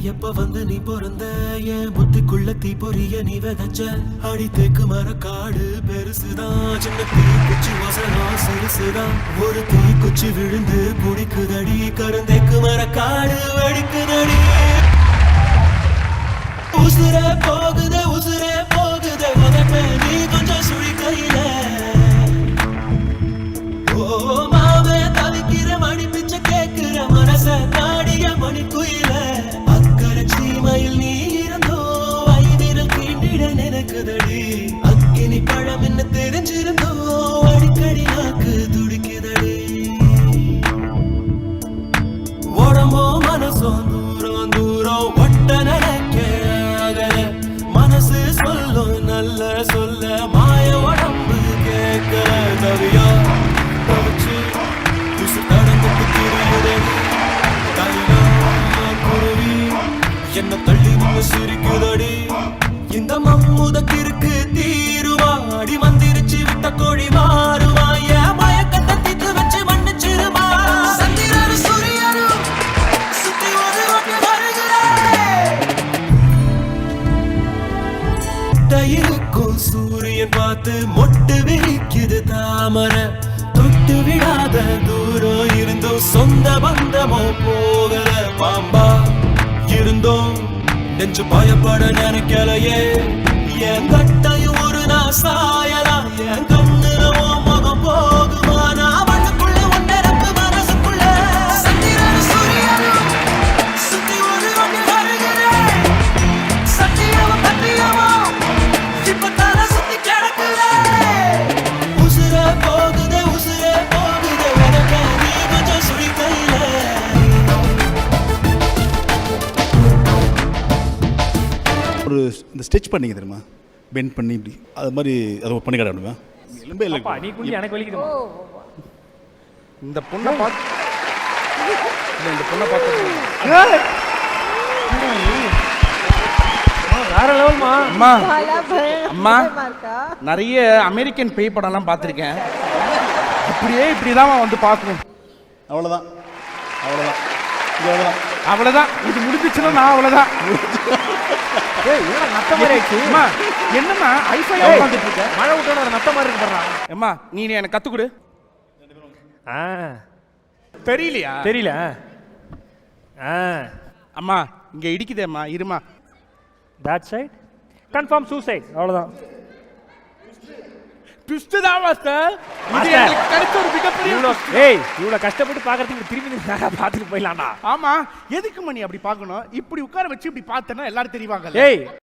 எப்ப வந்து நீ பிறந்த என் புத்திக்குள்ள தீ பொரிய நீ விதைச்ச அடி தேக்கு மர காடு பெருசுதான் சின்ன தீ குச்சி வசனம் சிறுசுதான் ஒரு தீ குச்சி விழுந்து குடிக்குதடி கருந்தேக்கு மர காடு வெடிக்குதடி உசுரே போகுதே உதட்ட நீ கொஞ்சம் சுழி கையில ஓ மாவே தவிக்கிற மணி பிச்சை கேட்கிற மனச நாடிய மணி குயில அக்கறை சீமையில் நீ இருந்தோ ஐவிரல் தீண்டிட நினைக்குதடி அக்கினி பழம் என்ன தெரிஞ்சிருந்தோ அடிக்கடி நாக்கு துடிக்குதடி உடம்போ மனசோ தூரம் தூரம் ஒட்ட நினைக்க மனசு சொல்லும் நல்ல சொல்ல மாய உடம்பு கேட்க தவியா தவிச்சு உசு தடந்துட்டு திரியுதடி தைலா குருவி என்ன தள்ளி நின்று சிரிக்குதடி இந்த மம்முதக்கு இருக்கு தீருவா அடி மந்திரிச்சு விட்ட கோழி மாறுவா ஏன் மயக்கத்தை தீத்து வச்சு மன்னிச்சிருமா சந்திரரு சூரியரு சுத்தி ஒரு ஒன்று வருகிறேன் இருக்கும் சூரியன் பார்த்து மொட்டு விரிக்குது தாமரை தொட்டு விடாத தூரம் இருந்தோம் சொந்த பந்தமோ போகல பாம்பா இருந்தோம் நெஞ்சு பயப்பட நினைக்கலையே என் கட்டையும் ஒரு நான் சாயலாம் என் கண்ணுல முகம் போகுமா நான் வண்ணுக்குள்ள ஒன்னரப்பு மனசுக்குள்ள சந்திரன் சூரியன் சுத்தி ஒரு ஒன்று வருகிறேன் சத்தியமும் கத்தியமும் ஒரு இந்த ஸ்டிச் பண்ணிங்க தெரியுமா பெண்ட் பண்ணி இப்படி அது மாதிரி அதை பண்ணி காட்டுமா எலும்பே இல்லை நீ குள்ளி எனக்கு வலிக்குதுமா இந்த பொண்ணை பார்த்து இந்த பொண்ணை பார்த்து வேற லெவல்மா அம்மா அம்மா நிறைய அமெரிக்கன் பேய் படம்லாம் பார்த்துருக்கேன் இப்படிதான் வந்து பார்க்கணும் அவ்வளோதான் அவ்வளோதான் இது அவ்வளோதான் அவ்வளோதான் இது முடிஞ்சிச்சுன்னா நான் அவ்வளோதான் அம்மா என்னம்மா ஐஃபையா உட்காந்துட்டு இருக்க மழை விட்டோட நத்த மாதிரி இருக்கு பாரு அம்மா நீ எனக்கு கற்றுக் கொடு தெரியலையா தெரியல அம்மா இங்கே இடிக்குதேம்மா இருமா பேட் சைட் கன்ஃபார்ம் சூசைட் அவ்வளோதான் ட்விஸ்ட் தான் மாஸ்டர் இது எனக்கு கிடைச்ச ஒரு மிகப்பெரிய இவ்வளோ கஷ்டப்பட்டு பார்க்கறதுக்கு திரும்பி பார்த்துட்டு போயிடலாம்டா ஆமா எதுக்கு மணி அப்படி பார்க்கணும் இப்படி உட்கார வச்சு இப்படி பார்த்தேன்னா எல்லாரும் தெரிவாங்க